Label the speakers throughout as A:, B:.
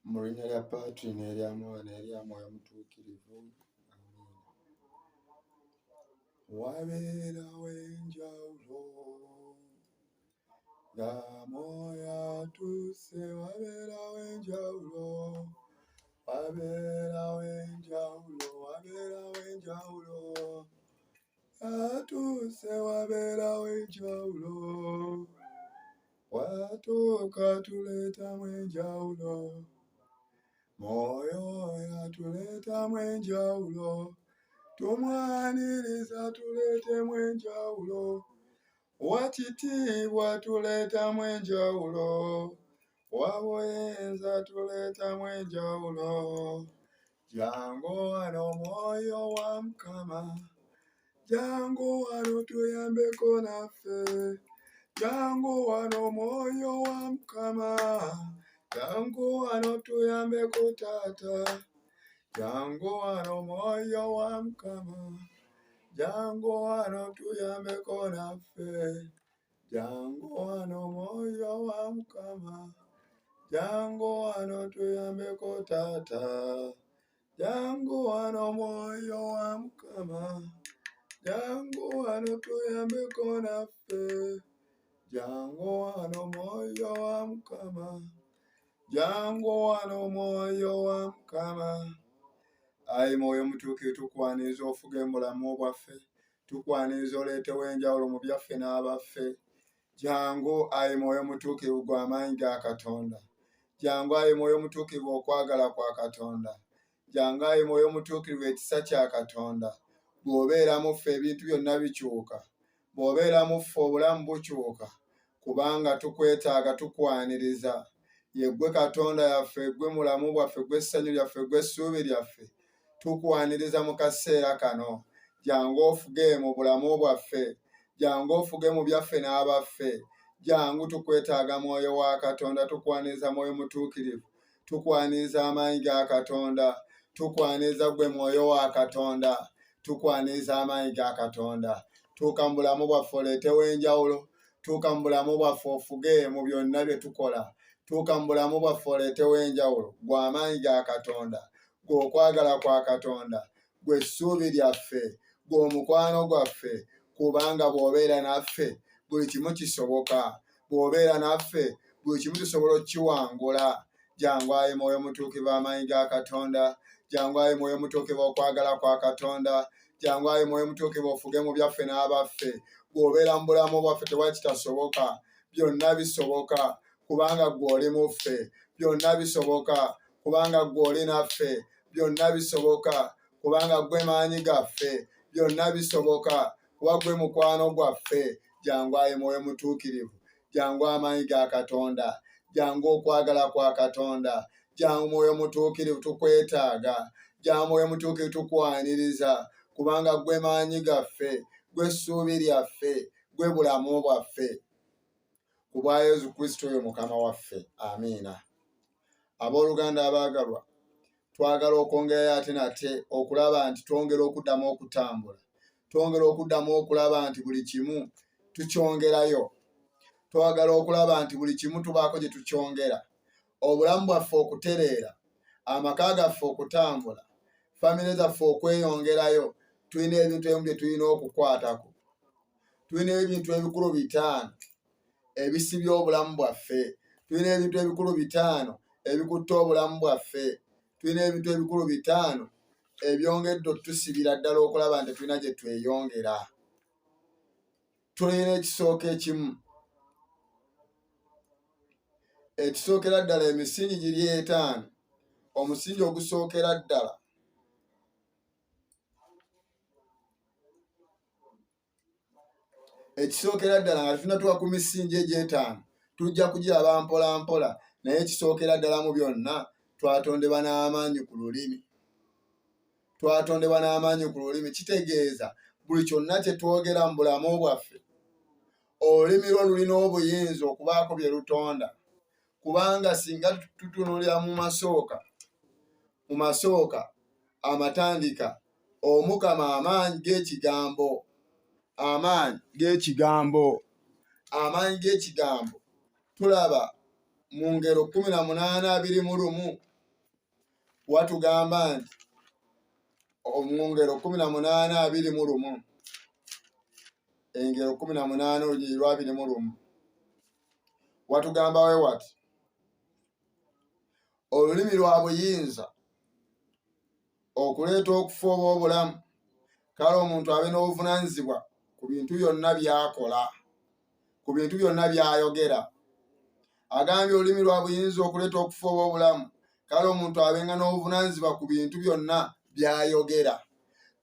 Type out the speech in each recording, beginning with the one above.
A: Mu linnya lya Paatiri n'erya Mwana n'erya Mwoyo Mutuukirivu. Wabeerawo enjawulo nga Mwoyo atuuse, wabeerawo enjawulo, wabeerawo enjawulo, wabeerawo enjawulo atuuse, wabeerawo enjawulo, watuuka tuleetamu enjawulo, Mwoyo atuleetamu enjawulo, tumwaniriza tuleetemu enjawulo, wakitiibwa tuleetamu enjawulo, wabuyinza tuleetamu enjawulo. Jangu wano Mwoyo wa Mukama, jangu wano tuyambeko naffe, jangu wano Mwoyo wa Mukama, jangu wano tuyambeko Taata, jangu wano Mwoyo wa Mukama, jangu wano tuyambeko naffe, jangu wano Mwoyo wa Mukama, jangu wano tuyambeko Taata, jangu wano Mwoyo wa Mukama, jangu wano tuyambeko naffe, jangu wano Mwoyo wa Mukama, jangu wano Mwoyo wa Mukama. Ayi Mwoyo Mutuukirivu, tukwaniriza ofuge mubulamu bwaffe, tukwaniriza oleetewo enjawulo mu byaffe n'abaffe. Jangu ayi Mwoyo Mutuukirivu, gwe amaanyi ga Katonda. Jangu ayi Mwoyo Mutuukirivu, okwagala kwa Katonda. Jangu ayi Mwoyo Mutuukirivu, ekisa kya Katonda. Bw'obeera mu ffe ebintu byonna bikyuka, bw'obeera mu ffe obulamu bukyuka, kubanga tukwetaaga, tukwaniriza. Ye ggwe Katonda yaffe, ggwe mulamu bwaffe, ggwe essanyu lyaffe, ggwe essuubi lyaffe. Tukwaniriza mu kaseera kano. Jangu ofuge mu bulamu bwaffe, jangu ofuge mu byaffe n'abaffe. Jangu tukwetaaga Mwoyo wa Katonda, tukwaniriza Mwoyo Mutuukirivu, tukwaniriza amaanyi ga Katonda, tukwaniriza ggwe Mwoyo wa Katonda, tukwaniriza amaanyi ga Katonda. Tuuka mu bulamu bwaffe oleetewo enjawulo, tuuka mu bulamu bwaffe ofuge mu byonna bye tukola, tuuka mu bulamu bwaffe oleetewo enjawulo. Gwe amaanyi ga Katonda, gwe okwagala kwa Katonda, gwe essuubi lyaffe, gwe omukwano gwaffe, kubanga bw'obeera naffe buli kimu kisoboka. Bw'obeera naffe buli kimu tusobola okukiwangula. Jangu ayi Mwoyo Mutuukirivu, amaanyi ga Katonda, jangu ayi Mwoyo Mutuukirivu, okwagala kwa Katonda, jangu ayi Mwoyo Mutuukirivu, ofuge mu byaffe n'abaffe. Bw'obeera mu bulamu bwaffe tewali kitasoboka, byonna bisoboka kubanga ggwe oli mu ffe, byonna bisoboka kubanga ggwe oli naffe, byonna bisoboka kubanga ggwe maanyi gaffe, byonna bisoboka kuba ggwe mukwano gwaffe. Jangu ayi Mwoyo Mutuukirivu, jangu amaanyi ga Katonda, jangu okwagala kwa Katonda, jangu Mwoyo Mutuukirivu, tukwetaaga, jangu Mwoyo Mutuukirivu, tukwaniriza kubanga ggwe maanyi gaffe, ggwe essuubi lyaffe, ggwe bulamu bwaffe. Ku bwa Yesu Kristo oyo Mukama waffe, amiina. Abooluganda abaagalwa, twagala okwongerayo ate nate okulaba nti twongera okuddamu okutambula, twongera okuddamu okulaba nti buli kimu tukyongerayo. Twagala okulaba nti buli kimu tubaako gye tukyongera, obulamu bwaffe okutereera, amaka gaffe okutambula, famire zaffe okweyongerayo. Tulina ebintu ebimu bye tulina okukwatako, tulina ebintu ebikulu 5 ebisibya obulamu bwaffe, tulina ebintu ebikulu 5 ebikutte obulamu bwaffe, tulina ebintu ebikulu 5 ebyongedde otusibira ddala okulaba nti tulina gye tweyongera. Tulina ekisooka ekimu, ekisookera ddala emisingi giri 5. Omusingi ogusookera ddala nga tunatuuka ku misingi egye5 tujja kugiraba mpola mpola, naye ekisookera ddala mu byonna twatondebwa n'amaanyi ku lulimi. Twatondebwa n'amaanyi ku lulimi, kitegeeza buli kyonna kye twogera mu bulamu bwaffe, olulimi lwo lulina obuyinza okubaako bye lutonda. Kubanga singa tutunuulira mu masooka amatandika, Omukama amaanyi g'ekigambo, amaanyi g'ekigambo tulaba mu ngero 18:21 watugamba nti mu ngero 18:21 engero 18 olunyiriri lwa 21 watugamba we wati olulimi lwa buyinza okuleeta okufa oba obulamu kale omuntu abe n'obuvunaanyizibwa ku bintu byonna by'akola ku bintu byonna by'ayogera. Agambye olulimi lwa buyinza okuleeta okufa oba obulamu kale omuntu abenga n'obuvunaanyizibwa ku bintu byonna by'ayogera.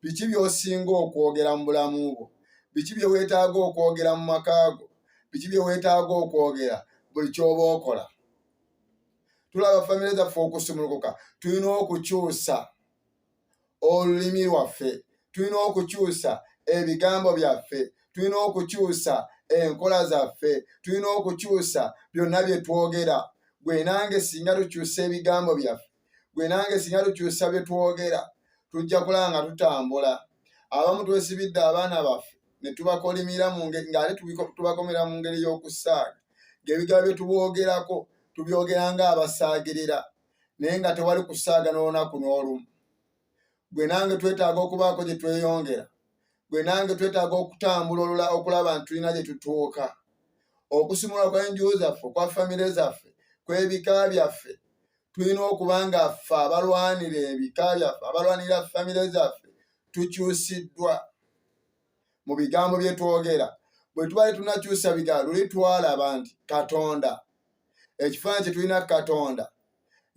A: Biki by'osinga okwogera mu bulamu bwo? Biki bye weetaaga okwogera mu maka go? Biki bye weetaaga okwogera buli ky'oba okola? Tulaba famire zaffe okusumulukuka, tulina okukyusa olulimi lwaffe, tulina okukyusa ebigambo byaffe, tulina okukyusa enkola zaffe, tulina okukyusa byonna bye twogera. Gwe nange singa tukyusa ebigambo byaffe, gwe nange singa tukyusa bye twogera, tujja kulaba nga tutambula. Abamu twesibidde abaana baffe ne tubakolimira ng'ate tubakomera mu ngeri y'okusaaga, ng'ebigambo bye tuboogerako tubyogera ng'abasaagirira naye nga tewali kusaaga n'olunaku n'olumu. Gwe nange twetaaga okubaako gye tweyongera, gwe nange twetaaga okutambula okulaba nti tulina gye tutuuka. Okusumulula kw'enju zaffe, kwa famire zaffe, kw'ebika byaffe, tulina okuba nga ffe abalwanira ebika byaffe, abalwanira famire zaffe tukyusiddwa mu bigambo bye twogera. Bwe tubali tunakyusa bigambo luli twalaba nti Katonda, ekifaananyi kye tulina Katonda,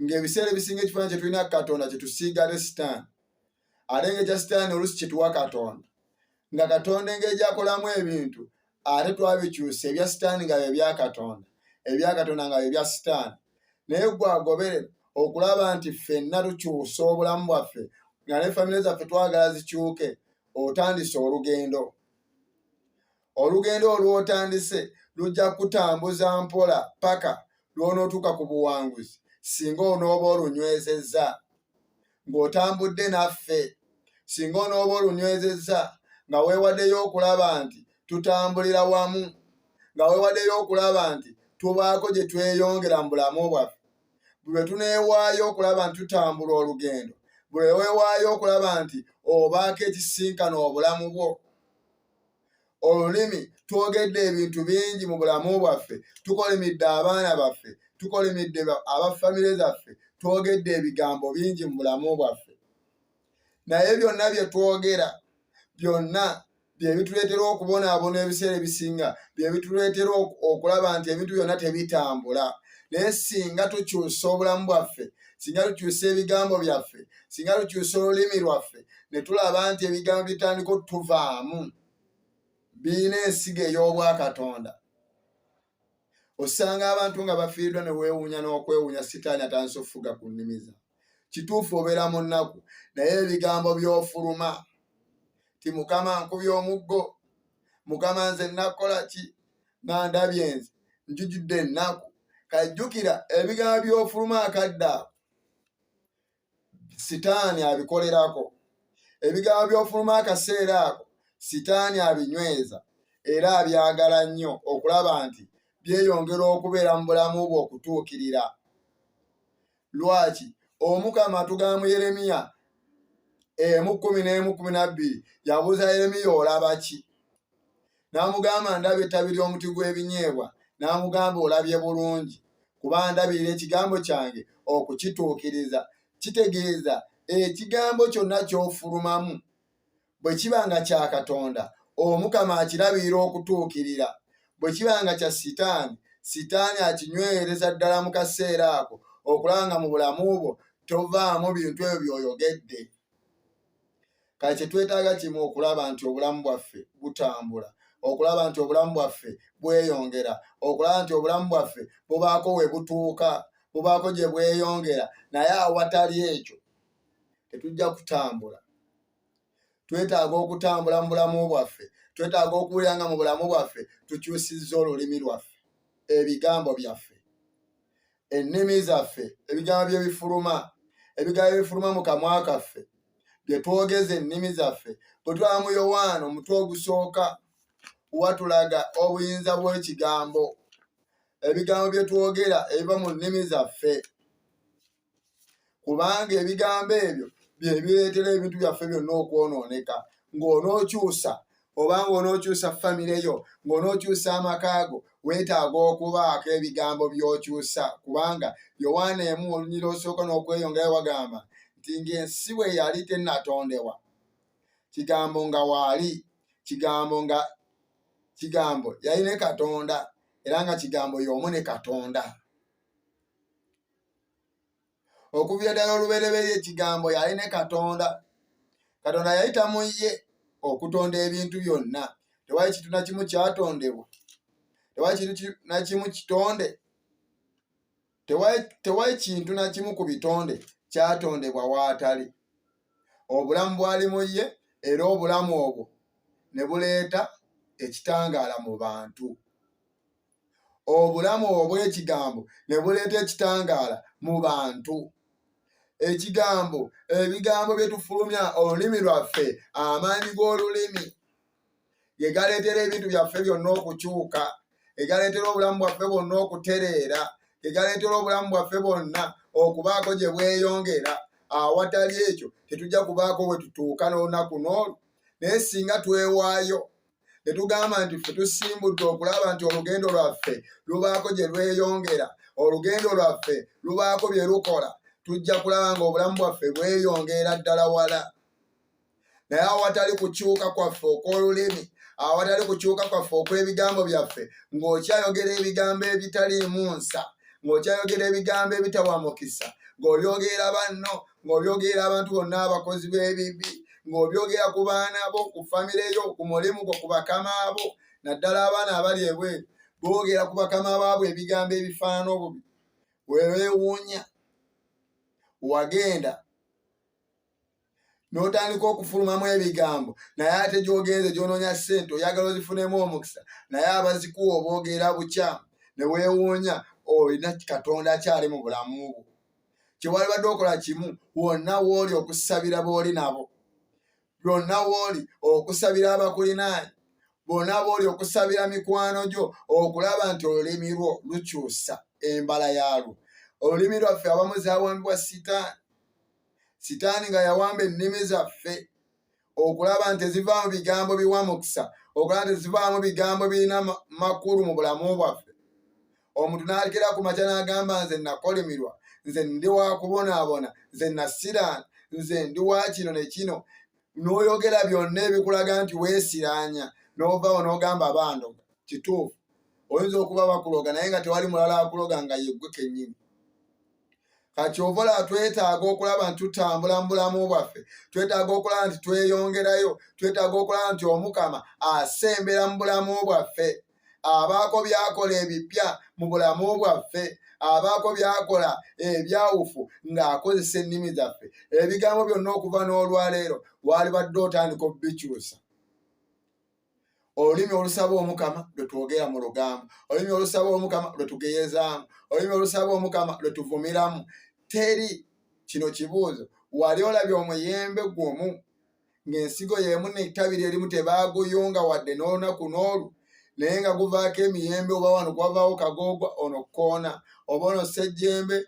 A: ng'ebiseera ebisinga ekifaananyi kye tulina Katonda kye tusiiga ate Sitaani, ate ng'ekya Sitaani oluusi kye tuwa Katonda, nga Katonda engeri gy'akolamu ebintu ate twabikyusa ebya Sitaani nga bye bya Katonda, ebya Katonda nga bye bya Sitaani. Naye gwe agoberera okulaba nti ffenna tukyusa obulamu bwaffe nga ne famire zaffe twagala zikyuke, otandise olugendo. Olugendo olw'otandise lujja kutambuza mpola paka lw'onootuuka ku buwanguzi singa onooba olunywezezza ng'otambudde naffe, singa onooba olunywezezza nga weewaddeyo okulaba nti tutambulira wamu, nga weewaddeyo okulaba nti tubaako gye tweyongera mu bulamu bwaffe. Bwe tuneewaayo okulaba nti tutambula olugendo, bwe weewaayo okulaba nti obaako ekisinkana obulamu bwo. Olulimi twogedde ebintu bingi mu bulamu bwaffe, tukolimidde abaana baffe, tukolimidde abafamire zaffe, twogedde ebigambo bingi mu bulamu bwaffe. Naye byonna bye twogera byonna bye bituleetera okubonaabona ebiseera ebisinga, bye bituleetera okulaba nti ebintu byonna tebitambula. Naye singa tukyusa obulamu bwaffe, singa tukyusa ebigambo byaffe, singa tukyusa olulimi lwaffe, ne tulaba nti ebigambo bitandika otuvaamu, birina ensigo ey'obwakatonda. Osanga abantu nga bafiiriddwa ne weewuunya n'okwewuunya Sitaani atandise okufuga ku nnimi zaabwe. Kituufu obeera mu nnaku, naye ebigambo by'ofuluma ti Mukama nkubye omuggo, Mukama nze nakola ki, nga ndabye nze njujjudde ennaku. Kajjukira ebigambo by'ofuluma akadde ako Sitaani abikolerako. Ebigambo by'ofuluma akaseera ako Sitaani abinyweza era abyagala nnyo okulaba nti byeyongera okubeera mu bulamu bwe okutuukirira. Lwaki? Omukama atugamba mu Yeremiya 1:11-12 yabuuza Yeremiya olaba ki? N'amugamba ndabye ettabi ly'omuti gw'ebinyeebwa, n'amugamba olabye bulungi kuba ndabirira ekigambo kyange okukituukiriza. Kitegeeza ekigambo kyonna ky'ofulumamu bwe kiba nga kya Katonda, Omukama akirabirira okutuukirira. Bwe kiba nga kya Sitaani, Sitaani akinywereza ddala mu kaseera ako okulaba nga mu bulamu bwo tovaamu bintu ebyo by'oyogedde. Kale kye twetaaga kimu okulaba nti obulamu bwaffe butambula, okulaba nti obulamu bwaffe bweyongera, okulaba nti obulamu bwaffe bubaako we butuuka, bubaako gye bweyongera. Naye awatali ekyo tetujja kutambula. Twetaaga okutambula mu bulamu bwaffe, twetaaga okuwulira nga mu bulamu bwaffe tukyusizza olulimi lwaffe, ebigambo byaffe, ennimi zaffe, ebigambo bye bifuluma, ebigambo ebifuluma mu kamwa kaffe, bye twogeza ennimi zaffe. Bwe tulaba mu Yowaana omutwe ogusooka watulaga obuyinza bw'ekigambo, ebigambo bye twogera ebiva mu nnimi zaffe. kubanga ebigambo ebyo bye bireetera ebintu byaffe byonna okwonooneka. Ng'onookyusa oba ng'onookyusa famire yo, ng'onookyusa amakaago, weetaaga okubaako ebigambo by'okyusa, kubanga Yowaana 1:1 n'okweyongerayo wagamba nti ng'ensi bwe yali tennatondebwa, kigambo nga waali, kigambo yali ne Katonda, era nga kigambo y'omu ne Katonda. Okuviira ddala olubereberye ekigambo yali ne Katonda. Katonda yayita mu ye okutonda ebintu byonna. Tewali kintu na kimu kyatondebwa, tewali kintu na kimu kitonde, tewali kintu na kimu ku bitonde kyatondebwa waatali. Obulamu bwali mu ye, era obulamu obwo ne buleeta ekitangaala mu bantu. Obulamu obw'ekigambo ne buleeta ekitangaala mu bantu. Ebigambo bye tufulumya olulimi lwaffe, amaanyi g'olulimi ge galeetera ebintu byaffe byonna okukyuka, ge galeetera obulamu bwaffe bwonna okutereera, ge galeetera obulamu bwaffe bwonna okubaako gye bweyongera. Awatali ekyo tetujja kubaako bwe tutuuka n'olunaku n'olwo. Naye singa twewaayo ne tugamba nti ffe tusimbudde okulaba nti olugendo lwaffe lubaako gye lweyongera, olugendo lwaffe lubaako bye lukola, tujja kulaba ng'obulamu bwaffe bweyongera ddala wala. Naye awatali kukyuka kwaffe okw'olulimi, awatali kukyuka kwaffe okw'ebigambo byaffe, ng'okyayogera ebigambo ebitaliimu nsa, ng'okyayogera ebigambo ebitawa mukisa, ng'obyogera banno, ng'obyogera abantu bonna abakozi b'ebibi, ng'obyogera ku baana bo, ku famire yo, ku mulimu gwo, ku bakama bo, naddala abaana abali ebweru, boogera ku bakama baabwe ebigambo ebifaanana obubi. Weewuunya wagenda n'otandika okufulumamu ebigambo, naye ate gy'ogenze gy'onoonya ssente oyagala ozifunemu omukisa, naye abazikuwa oboogera bukyamu, ne weewuunya olina Katonda akyali mu bulamu bwo. Kyewali badde okola kimu, wonna w'oli okusabira b'oli nabo, byonna w'oli okusabira abakulinaanyi, bonna b'oli okusabira mikwano gyo, okulaba nti olulimi lwo lukyusa embala yaalwo. Olulimi lwaffe abamu zaawambibwa Sitaani nga yawamba ennimi zaffe, okulaba nti tezivaamu bigambo biwa mukisa, okulaba nti tezivaamu bigambo birina makulu mu bulamu bwaffe. Omuntu n'alikira ku makya n'agamba nze nakolimirwa, nze ndi wa kubonaabona, nze nasiraana, nze ndi wa kino ne kino, n'oyogera byonna ebikulaga nti weesiraanya, n'ovaawo n'ogamba bandoga. Kituufu, oyinza okuba bakuloga naye nga tewali mulala akuloga nga yeggwe kennyini. Kati ovola twetaaga okulaba nti tutambula mu bulamu bwaffe, twetaaga okulaba nti tweyongerayo, twetaaga okulaba nti Omukama asembera mu bulamu bwaffe, abaako byakola ebipya mu bulamu bwaffe, abaako byakola ebyawufu ng'akozesa ennimi zaffe. Ebigambo byonna okuva n'olwaleero wali badde otandika okubikyusa. Olulimi olusaba Omukama lwe twogera mu lugambo, olulimi olusaba Omukama lwe tugeyezaamu, olulimi olusaba Omukama lwe tuvumiramu. Teri kino kibuuzo, wali olabye omuyembe gumu ng'ensigo y'emu n'ettabi lyerimu tebaaguyunga wadde n'olunaku n'olwo, naye nga guvaako emiyembe, oba wano gwavaawo kagoogwa, ono kkoona, oba ono ssejjembe,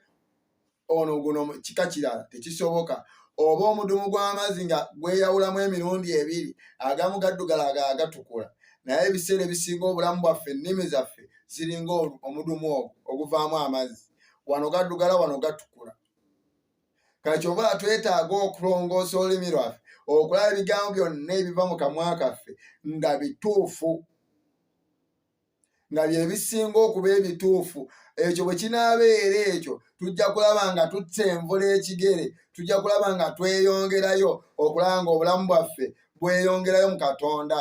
A: ono guno kika kirala? Tekisoboka. Oba omudumu gw'amazzi nga gweyawulamu emirundi ebiri, agamu gaddugala agatukula, naye ebiseera ebisinga obulamu bwaffe ennimi zaffe ziringa omudumu ogwo oguvaamu amazzi, wano gaddugala, wano gatukula. Kale kyova twetaaga okulongoosa olulimi lwaffe, okulaba ebigambo byonna ebiva mu kamwa kaffe nga bituufu, nga bye bisinga okuba ebituufu. Ekyo bwe kinaabeera ekyo, tujja kulaba nga tutta envula ekigere, tujja kulaba nga tweyongerayo okulaba nga obulamu bwaffe bweyongerayo mu Katonda.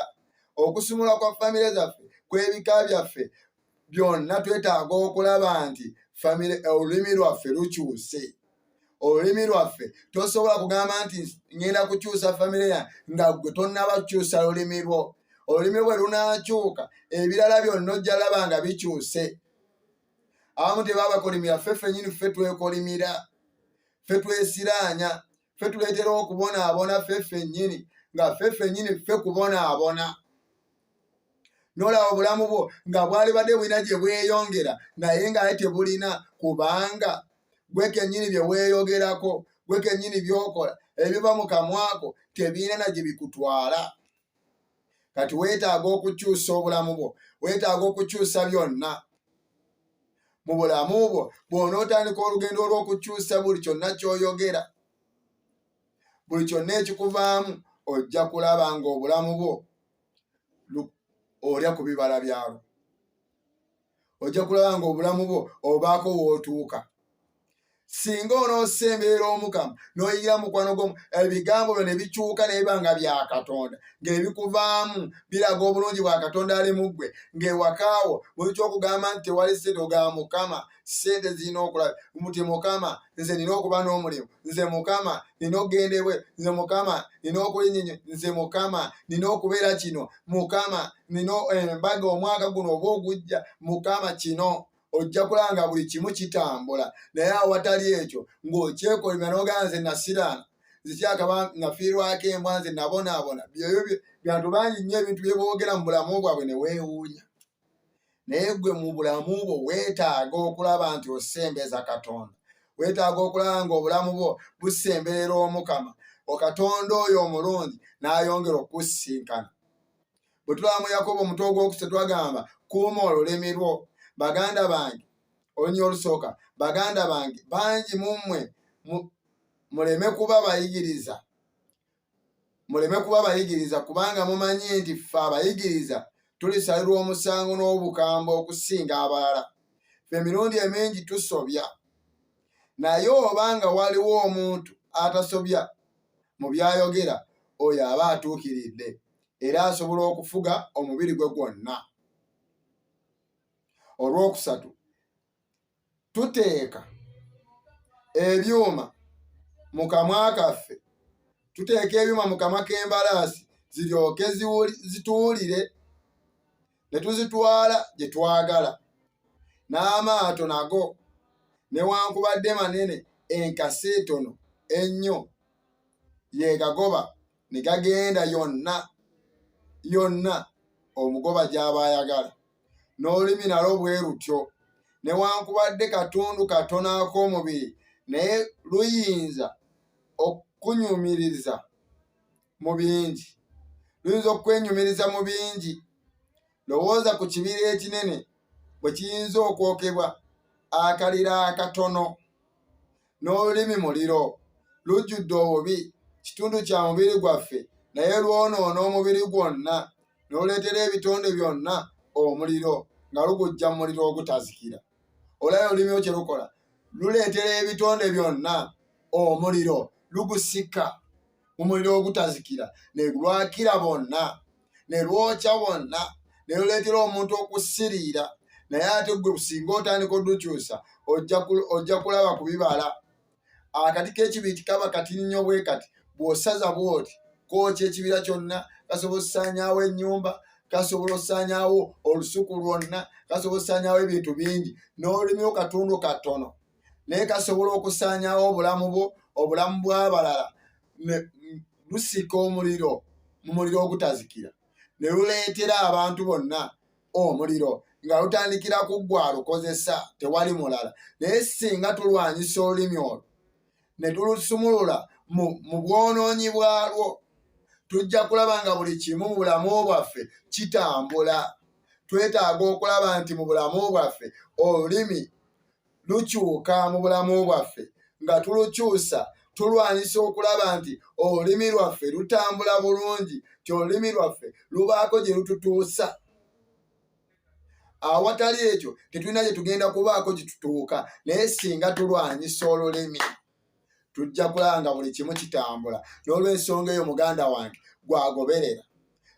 A: Okusumulwa kwa famire zaffe, kw'ebika byaffe byonna twetaaga okulaba nti olulimi lwaffe lukyuse. Olulimi lwaffe tosobola kugamba nti ngenda kukyusa famire yange nga gwe tonnaba kukyusa lulimi lwo. Olulimi bwe lunaakyuka, ebirala byonna ojja laba nga bikyuse. Abamu tebaabakolimira, ffe ffennyini ffe twekolimira, ffe twesiraanya, ffe tuleetera okubonaabona ffe ffennyini, nga ffe ffennyini ffe kubonaabona. N'olaba obulamu bwo nga bwali badde bulina gye bweyongera, naye ng'ate tebulina, kubanga gwe kennyini bye weeyogerako, gwe kennyini by'okola, ebiva mu kamwako tebiina na gye bikutwala. Kati weetaaga okukyusa obulamu bwo, weetaaga okukyusa byonna mu bulamu bwo. Bw'onootandika olugendo olw'okukyusa buli kyonna ky'oyogera, buli kyonna ekikuvaamu, ojja kulaba ng'obulamu bwo olya ku bibala byalwo. Ojja kulaba ng'obulamu bwo obaako w'otuuka. Singa onoosemberera Omukama n'oyigira mukwano gw'omu, ebigambo byo ne bikyuka ne biba nga bya Katonda, ng'ebikuvaamu biraga obulungi bwa Katonda ali mu ggwe, ng'ewakaawo buli ky'okugamba nti tewali ssente ogamba Mukama ssente zirina okulaba, muti Mukama nze nina okuba n'omulimu, nze Mukama nina okugendebwe, nze Mukama nina okulinnya, nze Mukama nina okubeera kino, Mukama nina embaga omwaka guno oba ogujja, Mukama kino. Ojja kulaba nga buli kimu kitambula. Naye awatali ekyo ng'okyekolimya n'ogamba nze nasiraana, nzikyakaba nafiirwako embwa, nze nabonaabona, byoyo bantu bangi nnyo ebintu bye boogera mu bulamu bwabwe ne weewuunya. Naye gwe mu bulamu bwo weetaaga okulaba nti osembeza Katonda, weetaaga okulaba ng'obulamu bwo busemberera Omukama, Katonda oyo omulungi n'ayongera okusinkana. Bwe tulaba mu Yakobo omutwe ogwokusatu twagamba kuuma olulimi lwo. Baganda bange, olunya olusooka, baganda bange bangi mu mmwe muleme kuba bayigiriza, kubanga mumanyi nti ffe abayigiriza tulisalirwa omusango n'obukambwe okusinga abalala. Ffe emirundi emingi tusobya, naye obanga waliwo omuntu atasobya mu byayogera, oyo aba atuukiridde era asobola okufuga omubiri gwe gwonna. Olwokusatu, tuteeka ebyuma mu kamwa kaffe, tuteeka ebyuma mu kamwa k'embalaasi ziryoke zituwulire ne tuzitwala gye twagala. N'amaato nago newankubadde manene, enkasi etono ennyo yeegagoba ne gagenda yonna omugoba gy'aba ayagala. N'olulimi nalwo bwe lutyo, newankubadde katundu katono ak'omubiri, naye luyinza okwenyumiriza mu bingi. Lowooza ku kibira ekinene bwe kiyinza okwokebwa akalira akatono. N'olulimi muliro, lujjudde obubi, kitundu kya mubiri gwaffe, naye lwonoona omubiri gwonna, n'oleetera ebitonde byonna omuliro, nga lugujja mu muliro ogutazikira. Olaba olulimi kye lukola, luleetera ebitonde byonna omuliro, lugusika mu muliro ogutazikira, ne lwakira bonna, ne lwokya bonna, ne luleetera omuntu okusiriira. Naye ate gwe singa otandika olukyusa, ojja kulaba ku bibala. Akati k'ekibiri kaba katini nnyo bwe kati, bw'osaza bw'oti kwokya ekibira kyonna, kasobola okusaanyaawo ennyumba, kasobola okusaanyaawo olusuku lwonna, kasobola okusaanyaawo ebintu bingi. N'olulimi katundu katono, naye kasobola okusaanyaawo obulamu bwo, obulamu bw'abalala. Lusika omuliro mu muliro ogutazikira, ne luleetera abantu bonna omuliro, nga lutandikira ku ggwe alukozesa, tewali mulala. Naye singa tulwanyisa olulimi olwo ne tulusumulula mu bwonoonyi bwalwo, tujja kulaba nga buli kimu mu bulamu bwaffe kitambula. Twetaaga okulaba nti mu bulamu bwaffe olulimi lukyuka mu bulamu bwaffe, nga tulukyusa tulwanyisa okulaba nti olulimi lwaffe lutambula bulungi, ti olulimi lwaffe lubaako gye lututuusa. Awatali ekyo tetulina gye tugenda kubaako gye tutuuka. Naye singa tulwanyisa olulimi, tujja kulaba nga buli kimu kitambula. N'olw'ensonga eyo muganda wange gwagoberera,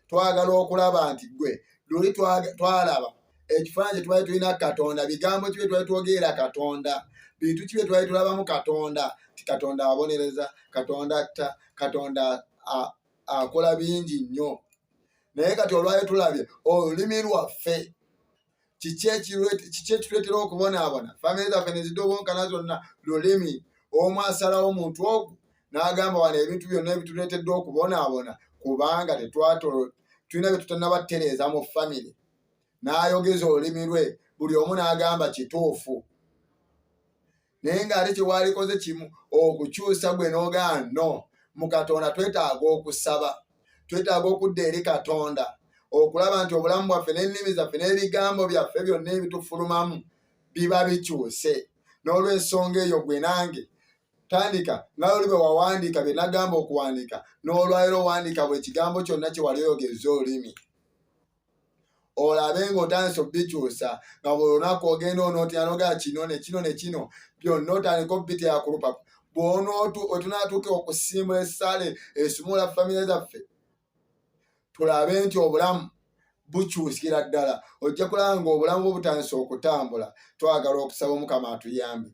A: twagala okulaba nti gwe luli twalaba ekifaananyi kye twali tulina Katonda, bigambo ki bye twali twogerera Katonda, bintu ki bye twali tulabamu Katonda, ti Katonda abonereza, Katonda atta, Katonda akola bingi nnyo. Naye kati olwali tulabye olulimi lwaffe kiki ekituleetera okubonaabona. Famire zaffe ne zidda obwonkana zonna lulimi. Omu asalawo omuntu ogwo n'agamba wano ebintu byonna ebituleetedde okubonaabona kubanga tulina bye tutanabatereeza mu famire. N'ayogeza olulimi lwe, buli omu n'agamba kituufu. naye ng'ate kyewalikoze kimu okukyusa gwe n'ogaana no. Mu Katonda twetaaga okusaba, twetaaga okudda eri Katonda okulaba nti obulamu bwaffe n'ennimi zaffe n'ebigambo byaffe byonna ebitufulumamu biba bikyuse. N'olw'ensonga eyo gwe nange tandika nga oli bwe wawandiika bye nagamba okuwandiika, n'olwaliro owandiika bwe kigambo kyonna kye wali oyogeza olulimi, olabe ng'otandise obikyusa nga buli lunaku ogenda onootyanoga kino ne kino ne kino byonna otandika obiteera ku lupapula. Bw'otunaatuuka okusiimula essaala esumula famire zaffe, tulabe nti obulamu bukyusikira ddala. Ojja kulaba ng'obulamu bwe butandise okutambula. Twagala okusaba Omukama atuyambe.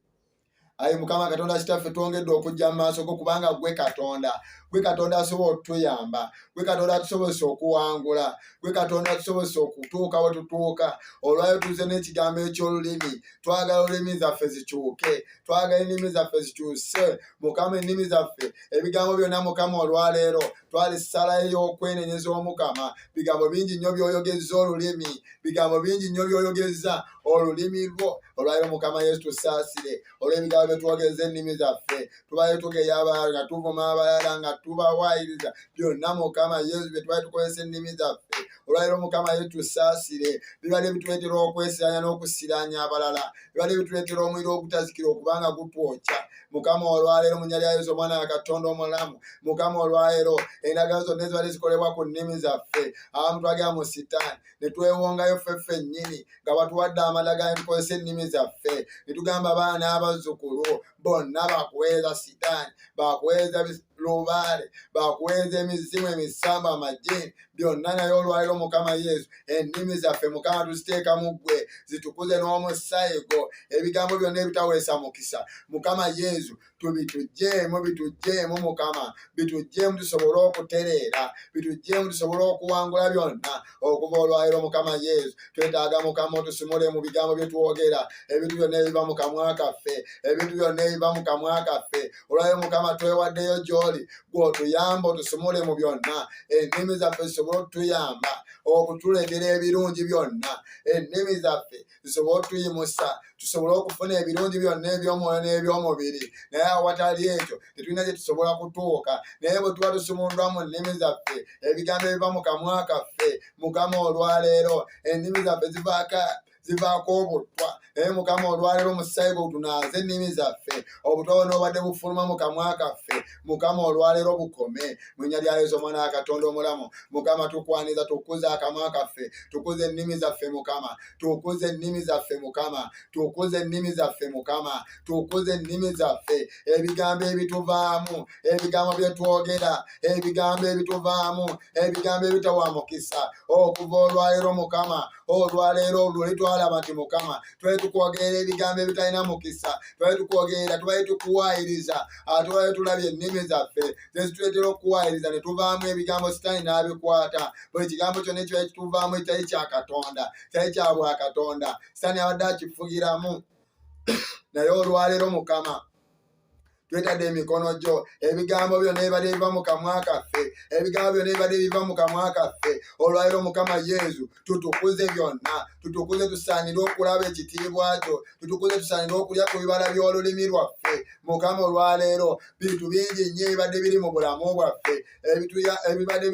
A: Ayi Mukama Katonda kitaffe, twongedde okujja mu maaso go kubanga gwe Katonda asobola okutuyamba, gwe Katonda atusobozesa okuwangula, gwe Katonda atusobozesa okutuuka we tutuuka. Olwayo tuze n'ekigambo eky'olulimi, twagala olulimi zaffe zikyuke, twagala ennimi zaffe zikyuse. Mukama ennimi zaffe, ebigambo byonna Mukama olwaleero twali ssala ey'okwenenyeza Omukama. Bigambo bingi nnyo by'oyogezza olulimi, bigambo bingi nnyo by'oyogezza olulimi lwo. Olwayo Mukama Yesu tusaasire olw'ebigambo bye twogeza ennimi zaffe, tubaye tugeya abalala nga tuvuma abalala nga tubawaayiriza byonna Mukama Yesu bye twali tukozesa ennimi zaffe. Olwaliro Mukama Yesu tusaasire, bibadde bituleetera okwesiranya n'okusiranya abalala, bibadde bituleetera omuliro ogutazikira okubanga gutwokya. Mukama olwaleero mu nnya lya Yesu omwana wa Katonda omulamu, Mukama olwaleero endagaano zonna ezibadde zikolebwa ku nnimi zaffe, abamu twagera mu sitaani ne twewongayo ffeffe nnyini nga batuwadde amadagala ne tukozesa ennimi zaffe, ne tugamba abaana n'abazzukulu bonna bakuweeza sitaani, bakuweeza lubaale, bakuweeza emizimu, emisamba, amajini byonna. Naye olwaliro Mukama Yesu ennimi zaffe Mukama tuziteeka mu ggwe, zitukuze n'omusaayi gwo. Ebigambo byonna ebitaweesa mukisa Mukama Yesu bitujjeemu Mukama, bitujjeemu tusobole okutereera, bitujjeemu tusobole okuwangula byonna okuva olwaliro Mukama Yesu. Twetaaga Mukama otusumule mu bigambo bye twogera, ebintu byonna ebiva mu kamwa kaffe, ebintu byonna ebiva mu kamwa kaffe. Olwaliro Mukama twewaddeyo gy'oli, gw'otuyamba otusumule mu byonna. Ennimi zaffe zisobole otuyamba okutuleetera ebirungi byonna, ennimi zaffe zisobole otuyimusa tusobole okufuna ebirungi byonna eby'omwoyo n'eby'omubiri. Naye awatali ekyo tetulina gye tusobola kutuuka. Naye bwe tuba tusumuluddwa mu nnimi zaffe, ebigambo ebiva mu kamwa kaffe, Mukama olwaleero ennimi zaffe zivaako obutwa. Naye Mukama olwaleero omusaayi gwo tunaaze ennimi zaffe, obutwa bwonna obadde bufuluma mu kamwa kaffe, Mukama olwaleero bukome mu nnya lya Yesu omwana wa Katonda omulamu. Mukama tukwaniza, tukuze akamwa kaffe, tukuze ennimi zaffe Mukama, tukuze ennimi zaffe Mukama, tukuze ennimi zaffe Mukama, tukuze ennimi zaffe. Ebigambo ebituvaamu, ebigambo bye twogera, ebigambo ebituvaamu, ebigambo ebitawa mukisa okuva olwaleero Mukama. Olwaleero lwe twalaba nti Mukama twali tukwogera ebigambo ebitalina mukisa, twali tukwogera, twali tukuwaayiriza, ate olwaleero tulabye ennimi zaffe zituleetera okuwaayiriza ne tuvaamu ebigambo sitaani n'abikwata. Buli kigambo kyonna ekiba kituvaamu ekitali kya Katonda, kitali kya bwa Katonda, sitaani abadde akifugiramu. Naye olwaleero Mukama twetadde emikono gyo, ebigambo byonna ebibadde biva mu kamwa kaffe, ebigambo byonna ebibadde biva mu kamwa kaffe. Olwaleero Mukama Yesu tutukuze byonna, tutukuze tusaanire okulaba ekitiibwa kyo, tutukuze tusaanire okulya ku bibala by'olulimi lwaffe. Mukama olwaleero bintu bingi nnyo ebibadde biri mu bulamu bwaffe, ebibadde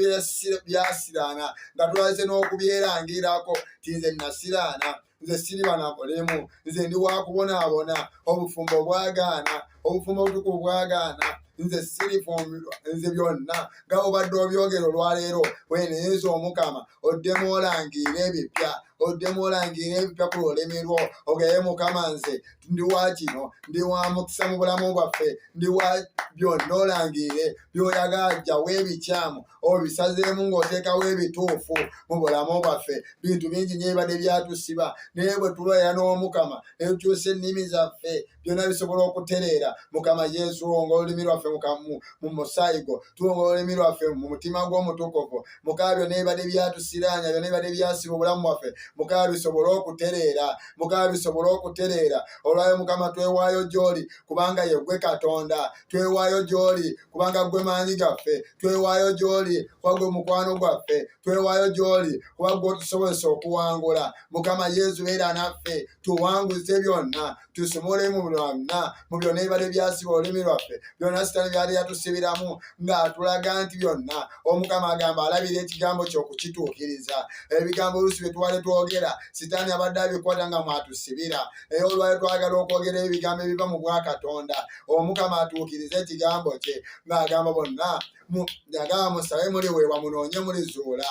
A: byasiraana nga twalese n'okubyerangirako ti nze nasiraana, nze siriba na bulemu, nze ndi wa kubonaabona, obufumbo bwagaana, obufumbo obutukuvu bwagaana, nze sirifumbirwa, nze byonna nga obadde obyogera olwaleero weneeza Omukama oddemu olangiira ebipya, oddemu olangiira ebipya ku lulimi lwo. Ogeye Mukama nze ndi wa kino, ndi wa mukisa mu bulamu bwaffe, ndi wa byonna olangire by'oyagala jjawo ebikyamu obisazeemu ng'oteekawo ebituufu mu bulamu bwaffe. Bintu bingi nnyo ebibadde byatusiba, naye bwe tulwera n'Omukama ne tukyusa ennimi zaffe byonna bisobola okutereera. Mukama Yesu wonga olulimi lwaffe mu musaayi gwo, tuwonga olulimi lwaffe mu mutima gw'omutukuvu. Mukama byonna ebibadde byatusiraanya, byonna ebibadde byasiba obulamu bwaffe, Mukama bisobole okutereera, Mukama bisobole okutereera. Olwayo Mukama twewaayo gy'oli kubanga ye gwe Katonda, twewaayo gy'oli kubanga gwe maanyi gaffe, twewaayo gy'oli kuba gwe mukwano gwaffe, twewaayo gy'oli kuba gwe otusobozesa okuwangula. Mukama Yesu beera naffe, tuwanguze byonna, tusumule mu byonna mu byonna ebibadde byasiba olulimi lwaffe byonna sitaani byali yatusibiramu ng'atulaga nti byonna omukama agamba alabira ekigambo ky'okukituukiriza ebigambo oluusi bye twali twogera sitaani abadde abikwata nga mwatusibira naye olwali twagala okwogera ebigambo ebiva mu bwakatonda omukama atuukirize ekigambo kye ng'agamba bonna agamba musabe muliweebwa munoonye mulizuula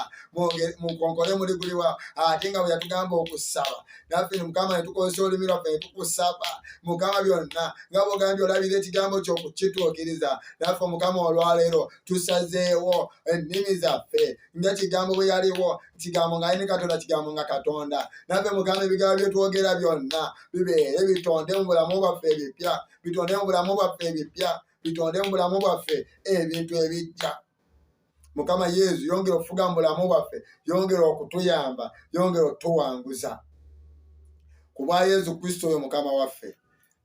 A: mukonkole muliguliwa ate nga bwe yatugamba okusaba naffe mukama ne tukozesa olulimi lwaffe ne tukusaba mukama byonna nga bw'ogambye olabira ekigambo ky'okukituukiriza naffe omukama olwaleero tusazeewo ennimi zaffe ng'ekigambo bwe yaliwo kigambo nga ayine katonda kigambo nga katonda naffe mukama ebigambo bye twogera byonna bibeere bitonde mu bulamu bwaffe ebipya bitonde mu bulamu bwaffe ebipya bitonde mu bulamu bwaffe ebintu ebijja mukama yesu yongera okufuga mu bulamu bwaffe yongera okutuyamba yongera otuwanguza ku bwa yesu kristo oyo mukama waffe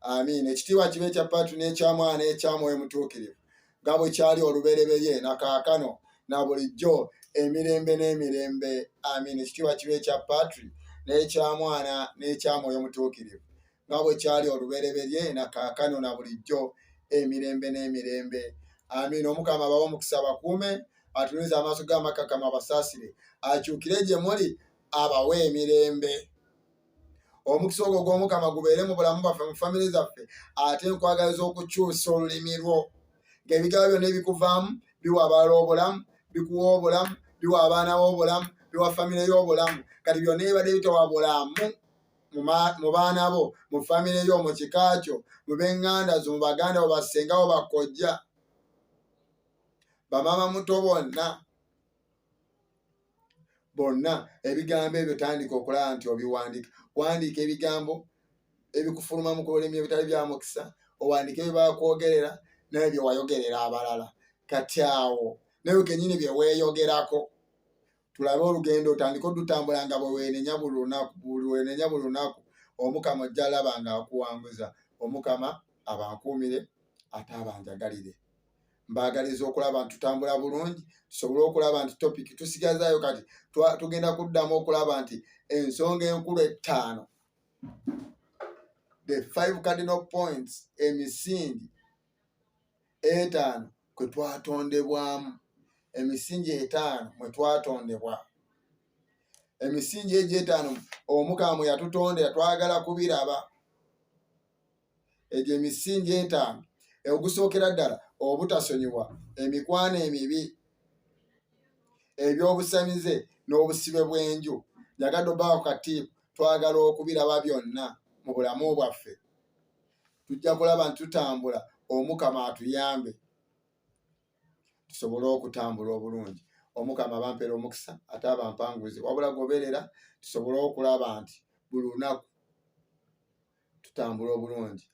A: amiina ekitiibwa kibe ekya patri n'ekya mwana n'ekya mwoyo mutuukirivu nga bwe kyali olubereberye na kaakano na bulijjo emirembe n'emirembe amiina ekitiibwa kibe ekya patri n'ekya mwana n'ekya mwoyo mutuukirivu nga bwe kyali olubereberye na kaakano na bulijjo emirembe n'emirembe amiina omukama abawe omukisa bakuume atunulize amaaso g'amakakama abasaasire akyukire gye muli abawe emirembe omukisa ogwo gw'omukama gubeere mu bulamu bwaffe mu famire zaffe ate nkwagaliza okukyusa olulimi lwo ng'ebigambo byonna ebikuvaamu biwa abalala obulamu bikuwa obulamu biwa abaana b'obulamu biwa famire y'obulamu kati byonna ebibadde bitawa bulamu mu baana bo mu famire yo mu kika kyo mu b'eŋŋanda zo mu baganda bo bassenga bo bakojja bamama muto bonna ebigambo ebyo tandika okulaba nti obiwandiika wandiika ebigambo ebikufulumamu ku lulimi ebitali bya mukisa owandiika ebyo bakwogerera naye bye wayogerera abalala kati awo naye kennyini bye weeyogerako tulabe olugendo otandika odutambula nga bwe weenenya buli lunaku omukama ojja alaba nga akuwanguza omukama abankuumire ate abanjagalire mbaagaliza okulaba nti tutambula bulungi tusobole okulaba nti topiki tusigazaayo kati tugenda kuddamu okulaba nti ensonga enkulu 5 the 5 cardinal points emisingi 5 kwe twatondebwamu emisingi 5 mwe twatondebwa emisingi egyo 5 omukama mwe yatutondera twagala kubiraba egyo emisingi 5 ogusookera ddala obutasonyiwa emikwano emibi ebyobusamize n'obusibe bw'enju njagadde obbaako katiibu twagala okubiraba byonna mu bulamu bwaffe tujja kulaba nti tutambula omukama atuyambe tusobole okutambula obulungi omukama abampeera omukisa ate abampanguzi wabula goberera tusobole okulaba nti buli lunaku tutambula obulungi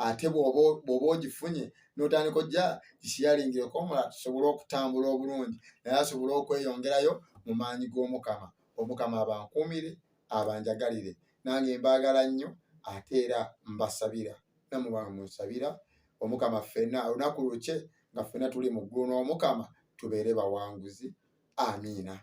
A: ate bw'oba ogifunye n'otandika ojja gishiyaringireko omulala tusobole okutambula obulungi naye asobole okweyongerayo mu maanyi g'omukama omukama abankuumire abanjagalire nange mbaagala nnyo ate era mbasabira namuba munsabira omukama ffenna olunaku lukye nga ffenna tuli mu ggulu n'omukama tubeere bawanguzi amiina.